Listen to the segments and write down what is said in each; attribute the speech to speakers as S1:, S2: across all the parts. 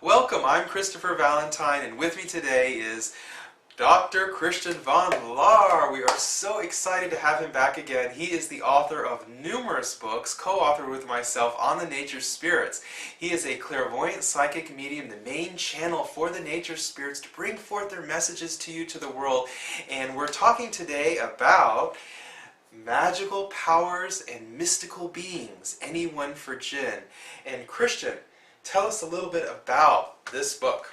S1: Welcome, I'm Christopher Valentine, and with me today is Dr. Christian von Lahr. We are so excited to have him back again. He is the author of numerous books, co-authored with myself on the nature spirits. He is a clairvoyant psychic medium, the main channel for the nature spirits to bring forth their messages to you, to the world. And we're talking today about magical powers and mystical beings, anyone for jinn. And Christian, tell us a little bit about this book.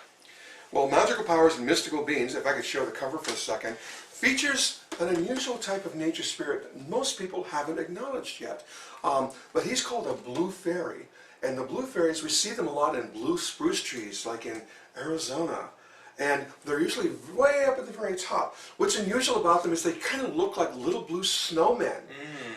S2: Well, Magical Powers and Mystical Beings, if I could show the cover for a second, features an unusual type of nature spirit that most people haven't acknowledged yet. But he's called a blue fairy. And the blue fairies, we see them a lot in blue spruce trees, like in Arizona. And they're usually way up at the very top. What's unusual about them is they kind of look like little blue snowmen.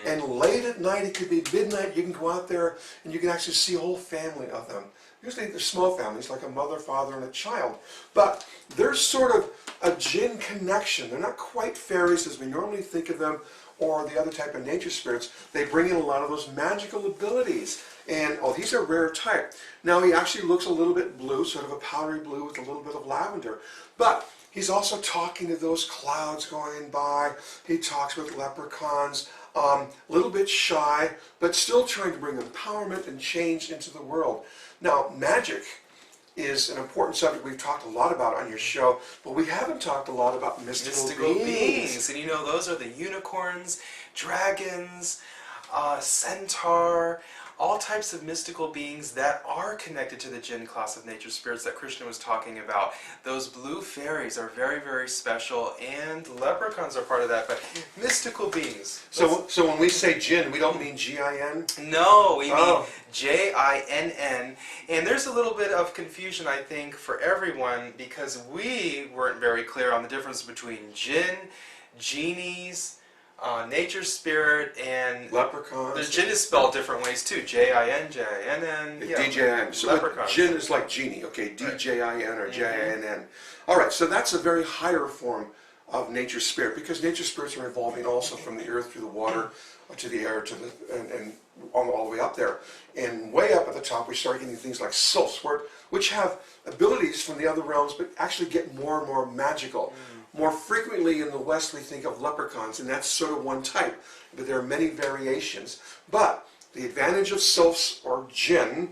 S2: And late at night, it could be midnight, you can go out there and you can actually see a whole family of them. Usually they're small families, like a mother, father, and a child. But there's sort of a jinn connection. They're not quite fairies as we normally think of them, or the other type of nature spirits. They bring in a lot of those magical abilities. And, oh, he's a rare type. Now, he actually looks a little bit blue, sort of a powdery blue with a little bit of lavender. But he's also talking to those clouds going by. He talks with leprechauns. A little bit shy, but still trying to bring empowerment and change into the world. Now, magic is an important subject we've talked a lot about on your show, but we haven't talked a lot about mystical beings.
S1: And you know, those are the unicorns, dragons, centaur, all types of mystical beings that are connected to the jinn class of nature spirits that Krishna was talking about. Those blue fairies are very, very special, and leprechauns are part of that, but mystical beings.
S2: So when we say jinn, we don't mean G-I-N?
S1: No, we mean J-I-N-N. And there's a little bit of confusion, I think, for everyone, because we weren't very clear on the difference between jinn, genies, nature spirit, and
S2: leprechauns.
S1: The jinn is spelled different ways too. J-I-N, J-I-N-N.
S2: D-J-I-N. So
S1: leprechauns.
S2: Jinn is like genie, okay? D-J-I-N or J-I-N-N. All right, so that's a very higher form of nature spirit, because nature spirits are evolving also from the earth through the water to the air to the and all the way up there. And way up at the top, we start getting things like sylphs, which have abilities from the other realms, but actually get more and more magical. More frequently in the West, we think of leprechauns, and that's sort of one type, but there are many variations. But the advantage of sylphs or jinn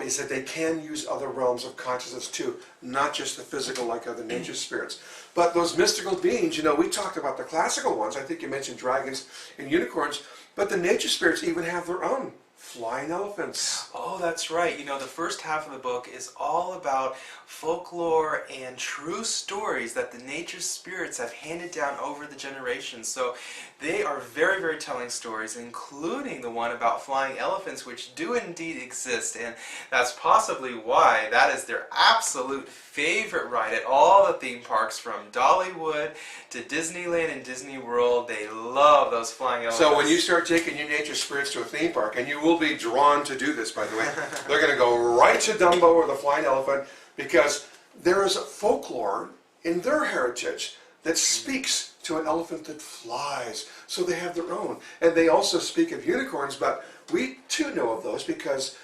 S2: is that they can use other realms of consciousness too, not just the physical like other nature spirits. But those mystical beings, you know, we talked about the classical ones. I think you mentioned dragons and unicorns, but the nature spirits even have their own. Flying elephants.
S1: Oh, that's right. You know, the first half of the book is all about folklore and true stories that the nature spirits have handed down over the generations. So they are very, very telling stories, including the one about flying elephants, which do indeed exist. And that's possibly why that is their absolute favorite ride at all the theme parks, from Dollywood to Disneyland and Disney World. They love those flying elephants.
S2: So when you start taking your nature spirits to a theme park, and you will be drawn to do this, by the way, they're going to go right to Dumbo or the flying elephant, because there is a folklore in their heritage that speaks to an elephant that flies. So they have their own. And they also speak of unicorns, but we too know of those because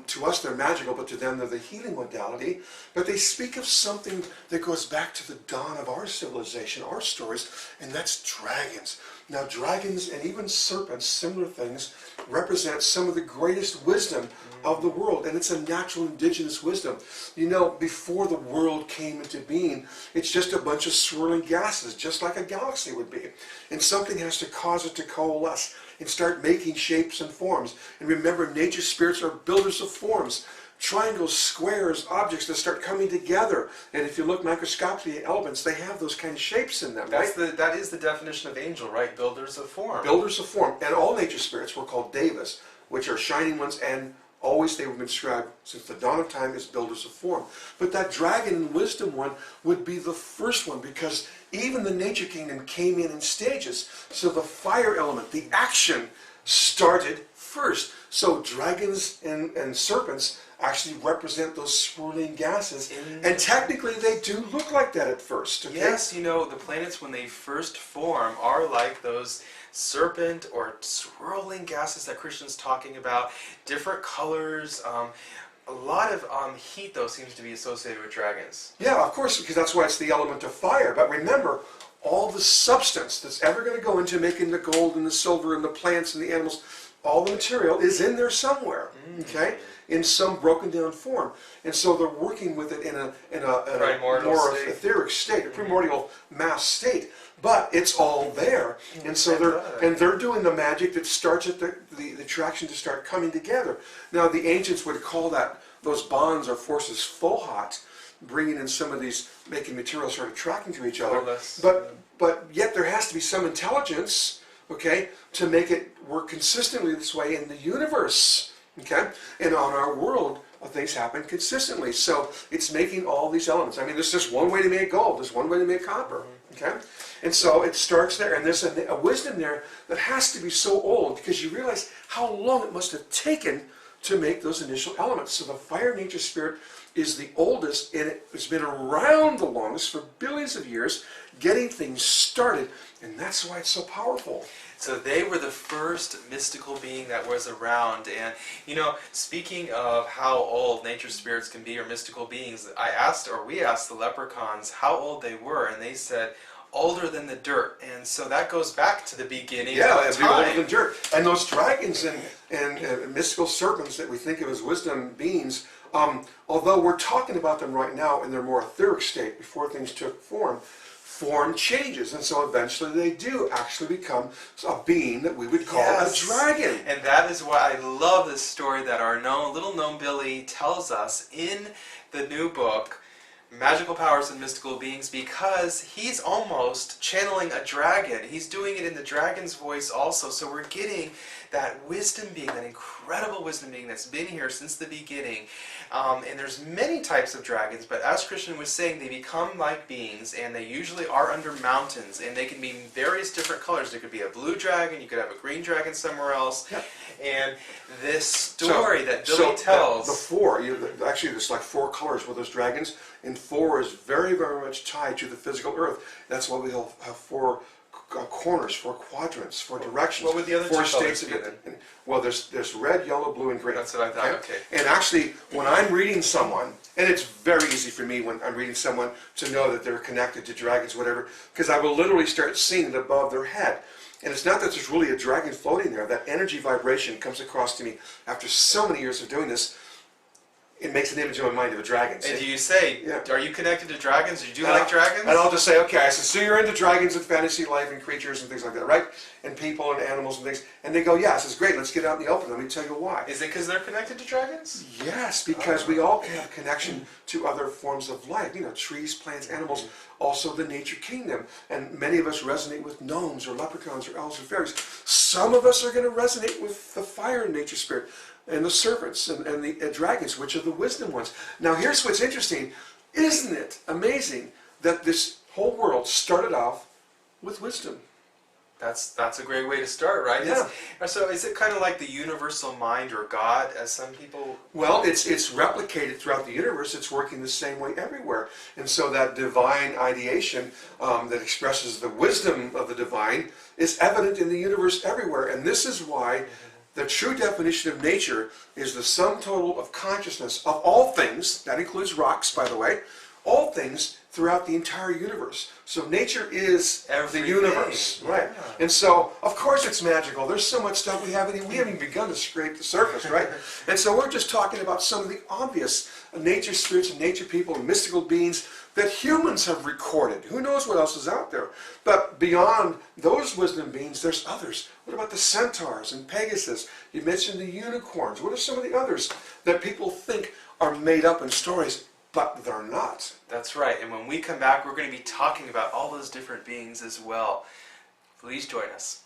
S2: to us they're magical, but to them they're the healing modality. But they speak of something that goes back to the dawn of our civilization, our stories, and that's dragons. Now dragons and even serpents, similar things, represent some of the greatest wisdom of the world, and it's a natural indigenous wisdom. You know, before the world came into being, it's just a bunch of swirling gases, just like a galaxy would be. And something has to cause it to coalesce and start making shapes and forms. And remember, nature spirits are builders of forms. Triangles, squares, objects that start coming together. And if you look microscopically at elements, they have those kind of shapes in them, right?
S1: That is the definition of angel, right? Builders of form.
S2: Builders of form. And all nature spirits were called devas, which are shining ones, and always they have been described since the dawn of time as builders of form. But that dragon and wisdom one would be the first one, because even the nature kingdom came in stages. So the fire element, the action, started first. So dragons and serpents actually represent those swirling gases. And technically they do look like that at first. Okay?
S1: Yes, you know, the planets when they first form are like those serpent or swirling gases that Krishna's talking about, different colors. a lot of heat, though, seems to be associated with dragons.
S2: Yeah, of course, because that's why it's the element of fire. But remember, all the substance that's ever going to go into making the gold and the silver and the plants and the animals, all the material is in there somewhere, okay, in some broken down form. And so they're working with it in a more
S1: state.
S2: etheric state, a primordial mass state. But it's all there, and so they're doing the magic that starts at the attraction to start coming together. Now the ancients would call those bonds or forces Fohat, bringing in some of these, making materials sort of tracking to each other. But yet there has to be some intelligence, okay, to make it work consistently this way in the universe, okay, and on our world. Things happen consistently, so it's making all these elements. I mean, there's just one way to make gold. There's one way to make copper. Okay, and so it starts there, and there's a wisdom there that has to be so old because you realize how long it must have taken to make those initial elements. So the fire nature spirit is the oldest, and it's been around the longest for billions of years, getting things started, and that's why it's so powerful.
S1: So they were the first mystical being that was around. And, you know, speaking of how old nature spirits can be, or mystical beings, we asked the leprechauns how old they were, and they said older than the dirt. And so that goes back to the beginning of time.
S2: Yeah, older than dirt. And those dragons and mystical serpents that we think of as wisdom beings, although we're talking about them right now in their more etheric state before things took form changes, and so eventually they do actually become a being that we would call a dragon.
S1: And that is why I love this story that our little known Billy tells us in the new book, Magical Powers and Mystical Beings, because he's almost channeling a dragon. He's doing it in the dragon's voice also, so we're getting that wisdom being, that incredible wisdom being that's been here since the beginning. And there's many types of dragons, but as Christian was saying, they become like beings, and they usually are under mountains, and they can be various different colors. There could be a blue dragon, you could have a green dragon somewhere else.
S2: Yep.
S1: And this story that Billy tells...
S2: The four, actually there's like 4 colors with those dragons, and 4 is very, very much tied to the physical earth. That's why we have 4 corners, 4 quadrants, 4 directions.
S1: What would the other
S2: 4
S1: two colors be
S2: then? Well, there's red, yellow, blue, and green.
S1: That's what I thought, okay.
S2: And actually, when I'm reading someone, and it's very easy for me when I'm reading someone to know that they're connected to dragons, whatever, because I will literally start seeing it above their head. And it's not that there's really a dragon floating there. That energy vibration comes across to me after so many years of doing this. It makes an image in my mind of a dragon.
S1: And do you say, are you connected to dragons? Do you like dragons?
S2: And I'll just say, okay, I said, so you're into dragons and fantasy life and creatures and things like that, right? And people and animals and things. And they go, yes, it's great, let's get out in the open. Let me tell you why.
S1: Is it because they're connected to dragons?
S2: Yes, because we all have connection to other forms of life. You know, trees, plants, animals, also the nature kingdom. And many of us resonate with gnomes or leprechauns or elves or fairies. Some of us are going to resonate with the fire nature spirit, and the serpents and the dragons, which are the wisdom ones. Now here's what's interesting. Isn't it amazing that this whole world started off with wisdom?
S1: That's a great way to start, right?
S2: Yeah.
S1: So is it kind of like the universal mind or God, as some people...
S2: Well, it's replicated throughout the universe. It's working the same way everywhere. And so that divine ideation that expresses the wisdom of the divine is evident in the universe everywhere. And this is why the true definition of nature is the sum total of consciousness of all things, that includes rocks, by the way, all things throughout the entire universe. So nature is the universe, right?
S1: Yeah.
S2: And so, of course it's magical. There's so much stuff we haven't even begun to scrape the surface, right? And so we're just talking about some of the obvious nature spirits and nature people and mystical beings that humans have recorded. Who knows what else is out there? But beyond those wisdom beings, there's others. What about the centaurs and Pegasus? You mentioned the unicorns. What are some of the others that people think are made up in stories, but they're not?
S1: That's right. And when we come back, we're going to be talking about all those different beings as well. Please join us.